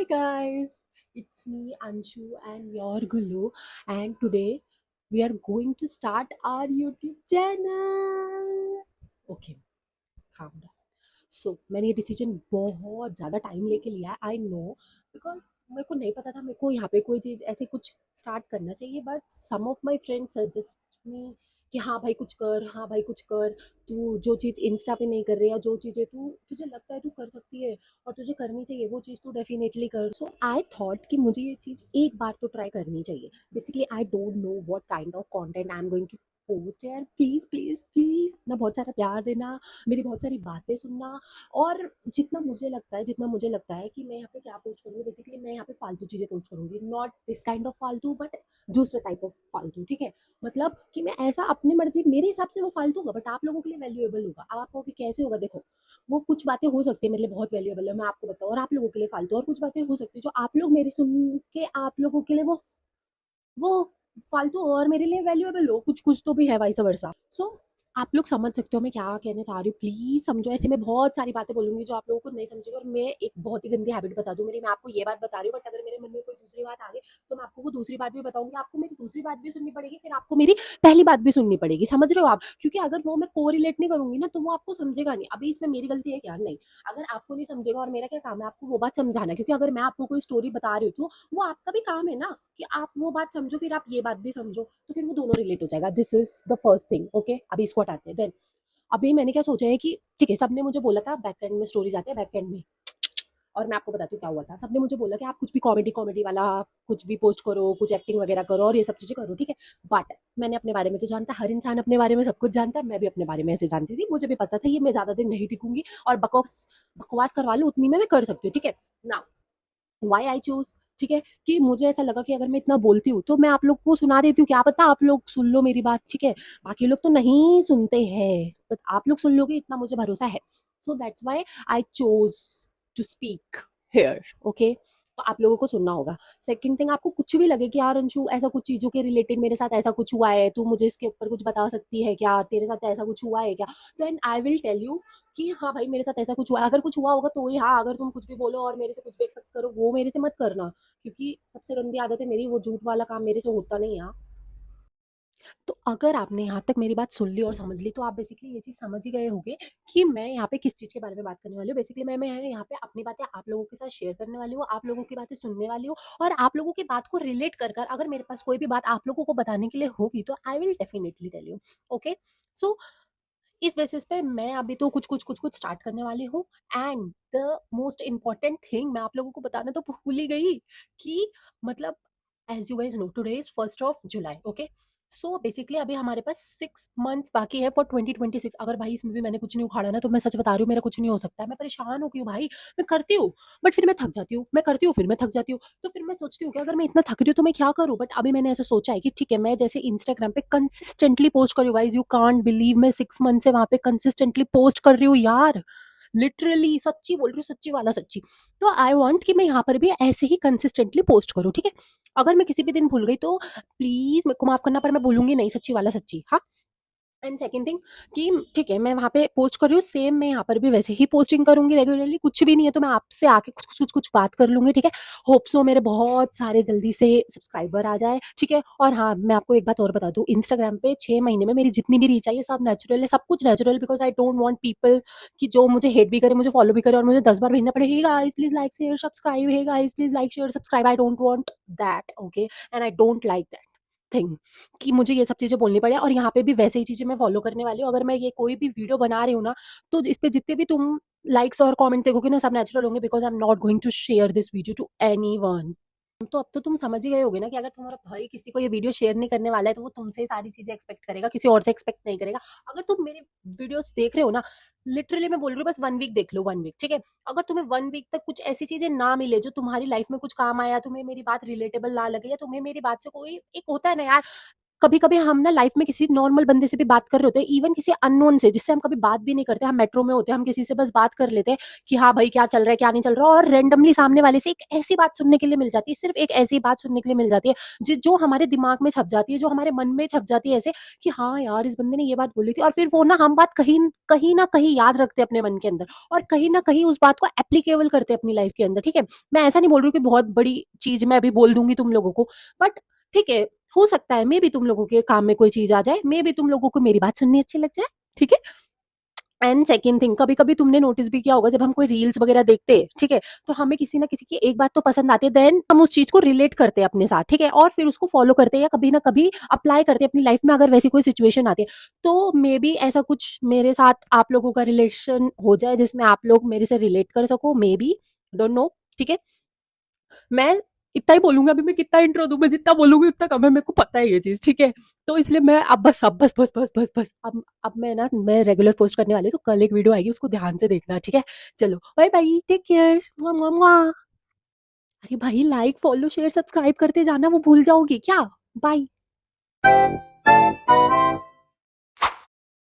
Hi guys, it's me Anshu and your Gulu, and today we are going to start our YouTube channel. Okay, calm down. So मैंने ये decision बहुत ज़्यादा time लेके लिया है, I know, because मेरे को नहीं पता था मेरे को यहाँ पे कोई चीज़ ऐसे कुछ स्टार्ट करना चाहिए, but some of my friends suggest me कि हाँ भाई कुछ कर, हाँ भाई कुछ कर, तू जो चीज़ इंस्टा पे नहीं कर रही है, जो चीज़ें तू तुझे लगता है तू कर सकती है और तुझे करनी चाहिए वो चीज़ तू डेफिनेटली कर। सो आई थॉट कि मुझे ये चीज़ एक बार तो ट्राई करनी चाहिए। Basically I don't know what kind of content I am going to post यार, प्लीज़ प्लीज़ प्लीज़ अपना बहुत सारा प्यार देना, मेरी बहुत सारी बातें सुनना। और जितना मुझे लगता है कि मैं यहाँ पे क्या पोस्ट करूँगी, बेसिकली मैं यहाँ पे फालतू चीज़ें पोस्ट करूँगी, नॉट दिस काइंड ऑफ फालतू बट दूसरे टाइप ऑफ फालतू, ठीक है। मतलब कि मैं ऐसा अपनी मर्जी, मेरे हिसाब से वो फालतू होगा बट आप लोगों के लिए वैल्यूएबल होगा। अब आप कहोगे कैसे होगा, देखो वो कुछ बातें हो सकती है मेरे लिए बहुत वैल्यूएबल है, मैं आपको बताऊँ, और आप लोगों के लिए फालतू, और कुछ बातें हो सकती है जो आप लोग मेरी सुन के आप लोगों के लिए वो फालतू हो और मेरे लिए वैल्यूएबल हो, कुछ कुछ तो भी है वाइस वर्सा। सो आप लोग समझ सकते हो मैं क्या कहना चाह रही हूँ, प्लीज समझो। ऐसे मैं बहुत सारी बातें बोलूंगी जो आप लोगों को नहीं समझेगी, और मैं एक बहुत ही गंदी हैबिट बता दूं मेरी, मैं आपको ये बात बता रही हूँ, बट अगर मेरे मन में कोई दूसरी बात आ गई तो मैं आपको वो दूसरी बात भी बताऊंगी, आपको मेरी दूसरी बात भी सुननी पड़ेगी, फिर आपको मेरी पहली बात भी सुननी पड़ेगी, समझ रहे हो आप? क्योंकि अगर वो मैं को रिलेट नहीं करूंगी ना तो वो आपको समझेगा नहीं। अभी इसमें मेरी गलती है क्या? नहीं। अगर आपको नहीं समझेगा और मेरा क्या काम है आपको वो बात समझाना, क्योंकि अगर मैं आपको कोई स्टोरी बता रही हूँ तो वो आपका भी काम है ना कि आप वो बात समझो, फिर आप ये बात भी समझो, तो फिर वो दोनों रिलेट हो जाएगा। This is the first thing, okay. अभी इसको हटाते हैं। देन अभी मैंने क्या सोचा है कि ठीक है, सबने मुझे बोला था बैक एंड में स्टोरीज आते हैं बैक एंड में, और मैं आपको बताती हूँ क्या हुआ था। सबने मुझे बोला कि आप कुछ भी कॉमेडी कॉमेडी वाला कुछ भी पोस्ट करो, कुछ एक्टिंग वगैरह करो और ये सब चीजें करो, ठीक है। बट मैंने अपने बारे में तो जानता, हर इंसान अपने बारे में सब कुछ जानता है, मैं भी अपने बारे में ऐसे जानती थी, मुझे भी पता था ये मैं ज्यादा दिन नहीं टिकूंगी और बकवास बकवास करवा लूँ उतनी में मैं कर सकती हूँ, ठीक है ना। व्हाई आई चूज, ठीक है, कि मुझे ऐसा लगा कि अगर मैं इतना बोलती हूँ तो मैं आप लोग को सुना देती हूँ, क्या पता आप लोग सुन लो मेरी बात, ठीक है। बाकी लोग तो नहीं सुनते हैं, बट आप लोग सुन लोगे इतना मुझे भरोसा है। So that's why I chose to speak here, okay. तो आप लोगों को सुनना होगा। सेकंड थिंग, आपको कुछ भी लगे कि यार अंशु ऐसा कुछ चीजों के रिलेटेड मेरे साथ ऐसा कुछ हुआ है, तू मुझे इसके ऊपर कुछ बता सकती है क्या, तेरे साथ ऐसा कुछ हुआ है क्या, then I will tell you कि हाँ भाई मेरे साथ ऐसा कुछ हुआ है। अगर कुछ हुआ होगा तो ही, हाँ अगर तुम कुछ भी बोलो और मेरे से कुछ भी एक्सपेक्ट करो वो मेरे से मत करना, क्योंकि सबसे गंदी आदत है मेरी, वो झूठ वाला काम मेरे से होता नहीं है। तो अगर आपने यहाँ तक मेरी बात सुन ली और समझ ली तो आप बेसिकली ये चीज़ समझ ही गए होंगे कि मैं यहाँ पे किस चीज़ के बारे में बात करने वाली हूँ। बेसिकली मैं यहाँ पे अपनी बातें आप लोगों के साथ शेयर करने वाली हूँ, आप लोगों की बातें सुनने वाली हूँ, और आप लोगों की बात को रिलेट कर कर अगर मेरे पास कोई भी बात आप लोगों को बताने के लिए होगी तो I will definitely tell you, okay. So इस बेसिस पे मैं अभी तो कुछ कुछ स्टार्ट करने वाली हूँ। And the most important thing मैं आप लोगों को बताना तो भूल ही गई कि मतलब as you guys know today is 1 July, okay. So basically अभी हमारे पास 6 मंथ्स बाकी है फॉर 2026। अगर भाई इसमें भी मैंने कुछ नहीं उखाड़ा ना तो मैं सच बता रही हूँ मेरा कुछ नहीं हो सकता है। मैं परेशान हो गई हूँ भाई, मैं करती हूँ बट फिर मैं थक जाती हूँ, मैं करती हूँ फिर मैं थक जाती हूँ। तो फिर मैं सोचती हूँ कि अगर मैं इतना थक रही हूँ तो मैं क्या करूँ, बट अभी मैंने ऐसा सोचा है कि ठीक है, मैं जैसे इंस्टाग्राम पे कंसिस्टेंटली पोस्ट कर रही हूँ, गाइज यू कांट बिलीव, मैं 6 मंथ से वहां पे कंसिस्टेंटली पोस्ट कर रही हूँ यार, लिटरली सच्ची बोल रही हूँ, सच्ची वाला सच्ची। तो आई वांट कि मैं यहाँ पर भी ऐसे ही कंसिस्टेंटली पोस्ट करूँ, ठीक है। अगर मैं किसी भी दिन भूल गई तो प्लीज मेरे को माफ करना, पर मैं भूलूंगी नहीं, सच्ची वाला सच्ची, हाँ। एंड सेकंड थिंग कि ठीक है मैं वहाँ पे पोस्ट कर रही हूँ, सेम मैं यहाँ पर भी वैसे ही पोस्टिंग करूंगी रेगुलरली। कुछ भी नहीं है तो मैं आपसे आके कुछ बात कर लूंगी, ठीक है। होप सो मेरे बहुत सारे जल्दी से सब्सक्राइबर आ जाए, ठीक है। और हाँ मैं आपको एक बात और बता दूँ, इंस्टाग्राम पे 6 महीने में मेरी जितनी भी रीच आई है सब नेचुरल है, सब कुछ natural, because I don't want people कि जो मुझे हेट भी करे, मुझे फॉलो भी करे और मुझे 10 बार भेजना पड़े, hey guys please like share subscribe, hey guys please like share subscribe. I don't want that, okay, and I don't like that thing कि मुझे ये सब चीज़ें बोलनी पड़े। और यहाँ पे भी वैसे ही चीज़ें मैं फॉलो करने वाली हूँ। अगर मैं ये कोई भी वीडियो बना रही हूँ ना तो इस पे जितने भी तुम लाइक्स और कमेंट देखोगे ना सब नेचुरल होंगे, because I am not going to share this video to anyone. तो अब तो तुम समझ ही गए होगे ना कि अगर तुम्हारा भाई किसी को ये वीडियो शेयर नहीं करने वाला है तो वो तुमसे ही सारी चीजें एक्सपेक्ट करेगा, किसी और से एक्सपेक्ट नहीं करेगा। अगर तुम मेरी वीडियोस देख रहे हो ना, लिटरली मैं बोल रही हूँ बस 1 वीक देख लो, 1 वीक, ठीक है। अगर तुम्हें 1 वीक तक कुछ ऐसी चीजें ना मिले जो तुम्हारी लाइफ में कुछ काम आया, तुम्हें मेरी बात रिलेटेबल ना लगे, या तुम्हें मेरी बात से कोई एक होता है ना यार, कभी कभी हम ना लाइफ में किसी नॉर्मल बंदे से भी बात कर रहे होते हैं, इवन किसी अननोन से जिससे हम कभी बात भी नहीं करते, हम मेट्रो में होते हैं, हम किसी से बस बात कर लेते हैं कि हाँ भाई क्या चल रहा है क्या नहीं चल रहा, और रेंडमली सामने वाले से एक ऐसी बात सुनने के लिए मिल जाती है, सिर्फ एक ऐसी बात सुनने के लिए मिल जाती है जो हमारे दिमाग में छप जाती है, जो हमारे मन में छप जाती है ऐसे कि हाँ यार इस बंदे ने ये बात बोली थी, और फिर वो ना हम बात कहीं कहीं ना कहीं याद रखते हैं अपने मन के अंदर, और कहीं ना कहीं उस बात को एप्लीकेबल करते हैं अपनी लाइफ के अंदर। ठीक है, मैं ऐसा नहीं बोल रही हूँ कि बहुत बड़ी चीज मैं अभी बोल दूंगी तुम लोगों को, बट ठीक है, हो सकता है मे भी तुम लोगों के काम में कोई चीज आ जाए, मे भी तुम लोगों को मेरी बात सुननी अच्छी लग जाए। ठीक है। एंड सेकेंड थिंग, कभी कभी तुमने नोटिस भी किया होगा जब हम कोई रील्स वगैरह देखते हैं, ठीक है, तो हमें किसी ना किसी की एक बात तो पसंद आती है, देन हम उस चीज को रिलेट करते हैं अपने साथ, ठीक है, और फिर उसको फॉलो करते हैं या कभी ना कभी अप्लाई करते हैं अपनी लाइफ में, अगर वैसी कोई सिचुएशन आती है। तो मे बी ऐसा कुछ मेरे साथ आप लोगों का रिलेशन हो जाए जिसमें आप लोग मेरे से रिलेट कर सको, मे बी, डोंट नो। ठीक है, मैं इतना ही बोलूंगा, अभी मैं कितना इंट्रो दूं, मैं जितना बोलूंगी उतना कम है, मेरे को पता है ये चीज। ठीक है, तो इसलिए मैं अब बस अब मैं ना मैं रेगुलर पोस्ट करने वाली हूँ, तो कल एक वीडियो आएगी, उसको ध्यान से देखना। ठीक है, चलो बाय बाय, टेक केयर। अरे भाई लाइक फॉलो शेयर सब्सक्राइब करते जाना, वो भूल जाओगी क्या? बाय।